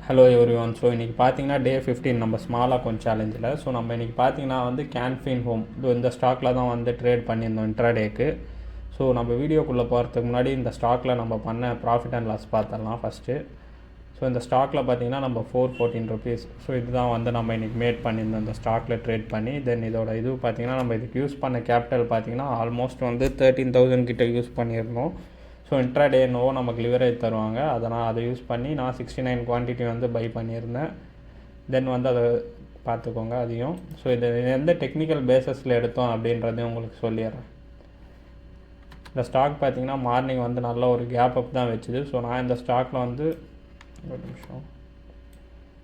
Hello everyone. So இன்றைக்கி பார்த்தீங்கன்னா டே 15 நம்ம ஸ்மால் அக்கௌண்ட் சேலஞ்சில். ஸோ நம்ம இன்றைக்கி பார்த்தீங்கன்னா வந்து கேன்ஃபின் ஹோம் இந்த ஸ்டாக்கில் தான் வந்து ட்ரேட் பண்ணியிருந்தோம் இன்ட்ராடேக்கு. ஸோ நம்ம வீடியோக்குள்ளே போகிறதுக்கு முன்னாடி இந்த ஸ்டாக்கில் நம்ம பண்ண ப்ராஃபிட் அண்ட் லாஸ் பார்த்துடலாம் ஃபஸ்ட்டு. ஸோ இந்த ஸ்டாக்கில் பார்த்தீங்கன்னா நம்ம 414 rupees. ஸோ இதுதான் வந்து நம்ம இன்றைக்கி மேட் பண்ணியிருந்தோம் இந்த ஸ்டாக்கில் ட்ரேட் பண்ணி. தென் இதோட இது பார்த்திங்கன்னா நம்ம இதுக்கு யூஸ் பண்ண கேபிட்டல் பார்த்திங்கன்னா ஆல்மோஸ்ட் வந்து 13,000 கிட்ட யூஸ் பண்ணியிருந்தோம். ஸோ இன்ட்ராடே என்னவோ நமக்கு லிவரேஜ் தருவாங்க, அதை யூஸ் பண்ணி நான் 69 குவான்டிட்டி வந்து பை பண்ணியிருந்தேன். தென் வந்து அதை பார்த்துக்கோங்க அதையும். ஸோ இது எந்த டெக்னிக்கல் பேஸஸில் எடுத்தோம் அப்படின்றதையும் உங்களுக்கு சொல்லிடுறேன். இந்த ஸ்டாக் பார்த்திங்கன்னா மார்னிங் வந்து நல்ல ஒரு கேப் அப் தான் வச்சுது. ஸோ நான் இந்த ஸ்டாக்கில் வந்து ஒரு நிமிஷம்,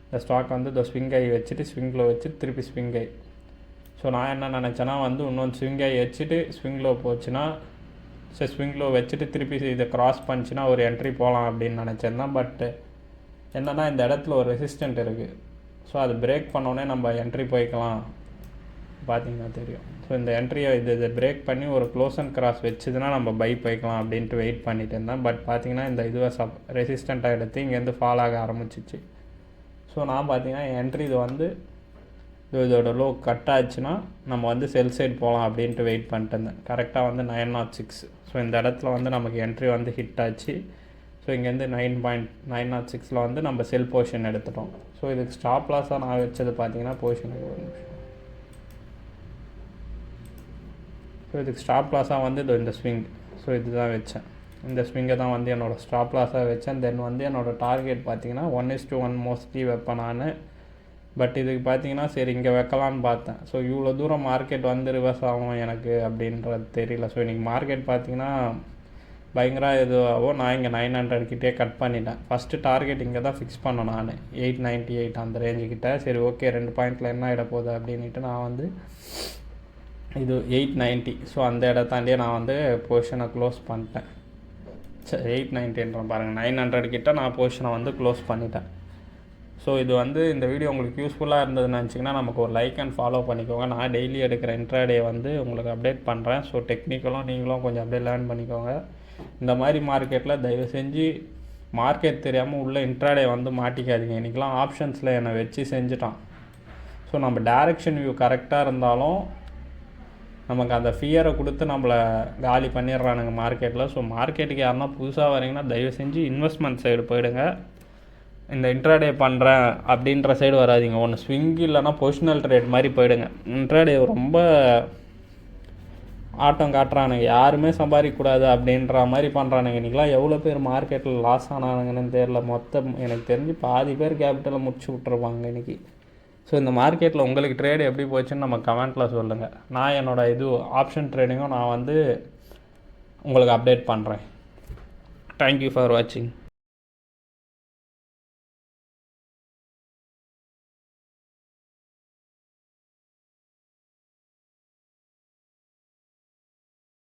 இந்த ஸ்டாக் வந்து இந்த ஸ்விங் ஐ வச்சுட்டு ஸ்விங்கில் வச்சுட்டு திருப்பி ஸ்விங் ஐ. ஸோ நான் என்ன நினச்சேன்னா வந்து இன்னொன்று ஸ்விங் ஐ வச்சுட்டு ஸ்விங்கில் போச்சுன்னா சரி ஸ்விங்கில் வச்சுட்டு திருப்பி இதை க்ராஸ் பண்ணிச்சுன்னா ஒரு என்ட்ரி போகலாம் அப்படின்னு நினச்சேன். பட் என்னென்னா இந்த இடத்துல ஒரு ரெசிஸ்டண்ட் இருக்குது. ஸோ அது பிரேக் பண்ணோடனே நம்ம என்ட்ரி போய்க்கலாம், பார்த்திங்கன்னா தெரியும். ஸோ இந்த என்ட்ரியை இதை பிரேக் பண்ணி ஒரு க்ளோஸ் அண்ட் கிராஸ் வச்சுதுன்னா நம்ம பை போய்க்கலாம் அப்படின்ட்டு வெயிட் பண்ணிட்டு இருந்தேன். பட் பார்த்திங்கன்னா இந்த இதுவை ரெசிஸ்டண்ட்டாக எடுத்து இங்கேருந்து ஃபால் ஆக ஆரம்பிச்சிச்சு. ஸோ நான் பார்த்திங்கன்னா என்ட்ரி இது வந்து இதோட லோ கட் ஆச்சுன்னா நம்ம வந்து செல் சைடு போகலாம் அப்படின்ட்டு வெயிட் பண்ணிட்டு இருந்தேன். கரெக்டாக வந்து 906. ஸோ இந்த இடத்துல வந்து நமக்கு என்ட்ரி வந்து ஹிட் ஆச்சு. ஸோ இங்கேருந்து 9.906 வந்து நம்ம செல் பொசிஷன் எடுத்துட்டோம். ஸோ இதுக்கு ஸ்டாப் லாஸாக நான் வச்சது பார்த்தீங்கன்னா பொசிஷனுக்கு ஒரு நிமிஷம். ஸோ இதுக்கு ஸ்டாப் லாஸாக வந்து இந்த ஸ்விங், ஸோ இதுதான் வச்சேன். இந்த ஸ்விங்கை தான் வந்து என்னோடய ஸ்டாப் லாஸாக வச்சேன். தென் வந்து என்னோடய டார்கெட் பார்த்தீங்கன்னா 1:1 மோஸ்ட்லி வைப்பேன் நான். பட் இதுக்கு பார்த்தீங்கன்னா சரி இங்கே வைக்கலான்னு பார்த்தேன். ஸோ இவ்வளோ தூரம் மார்க்கெட் வந்து ரிவர்ஸ் ஆகும் எனக்கு அப்படின்றது தெரியல. ஸோ இன்றைக்கி மார்க்கெட் பார்த்தீங்கன்னா பயங்கர இதுவாகவும் நான் இங்கே 900 கிட்டே கட் பண்ணிட்டேன். ஃபஸ்ட்டு டார்கெட் இங்கே தான் ஃபிக்ஸ் பண்ணேன் நான் 898 அந்த ரேஞ்சுக்கிட்ட. சரி ஓகே 2 பாயிண்டில் என்ன ஆகிட போகுது அப்படின்ட்டு நான் வந்து இது 890. ஸோ அந்த இடத்தாண்டியே நான் வந்து பொசிஷனை க்ளோஸ் பண்ணிட்டேன். சரி 890 பாருங்கள், 900 கிட்ட நான் பொசிஷனை வந்து க்ளோஸ் பண்ணிட்டேன். ஸோ இது வந்து இந்த வீடியோ உங்களுக்கு யூஸ்ஃபுல்லாக இருந்ததுன்னு நினச்சிங்கன்னா நமக்கு ஒரு லைக் அண்ட் ஃபாலோ பண்ணிக்கோங்க. நான் டெய்லி எடுக்கிற இன்ட்ராடே வந்து உங்களுக்கு அப்டேட் பண்ணுறேன். ஸோ டெக்னிக்கலும் நீங்களும் கொஞ்சம் அப்படியே லேர்ன் பண்ணிக்கோங்க. இந்த மாதிரி மார்க்கெட்டில் தயவு செஞ்சு மார்க்கெட் தெரியாமல் உள்ள இன்ட்ராடே வந்து மாட்டிக்காதீங்க. இன்றைக்கெலாம் ஆப்ஷன்ஸில் என்னை வச்சு செஞ்சுட்டான். ஸோ நம்ம டைரெக்ஷன் வியூ கரெக்டாக இருந்தாலும் நமக்கு அந்த ஃபியரை கொடுத்து நம்மளை காலி பண்ணிடுறானுங்க மார்க்கெட்டில். ஸோ மார்க்கெட்டுக்கு யாருன்னா புதுசாக வரீங்கன்னா தயவு செஞ்சு இன்வெஸ்ட்மெண்ட் சைடு போயிடுங்க. இந்த இன்ட்ராடே பண்ணுறேன் அப்படின்ற சைடு வராதிங்க. ஒன்று ஸ்விங் இல்லைனா பொசிஷனல் ட்ரேட் மாதிரி போயிடுங்க. இன்ட்ராடே ரொம்ப ஆட்டம் காட்டுறானுங்க, யாருமே சம்பாதிக்கக்கூடாது அப்படின்ற மாதிரி பண்ணுறானுங்க. இன்றைக்கெலாம் எவ்வளோ பேர் மார்க்கெட்டில் லாஸ் ஆனானுங்கன்னு தெரில. மொத்தம் எனக்கு தெரிஞ்சு பாதி பேர் கேபிட்டலை முடிச்சு விட்ருப்பாங்க இன்றைக்கி. ஸோ இந்த மார்க்கெட்டில் உங்களுக்கு ட்ரேடு எப்படி போச்சுன்னு நம்ம கமெண்ட்டில் சொல்லுங்கள். நான் என்னோடய இது ஆப்ஷன் ட்ரேடிங்கும் நான் வந்து உங்களுக்கு அப்டேட் பண்ணுறேன். தேங்க்யூ ஃபார் வாட்சிங்.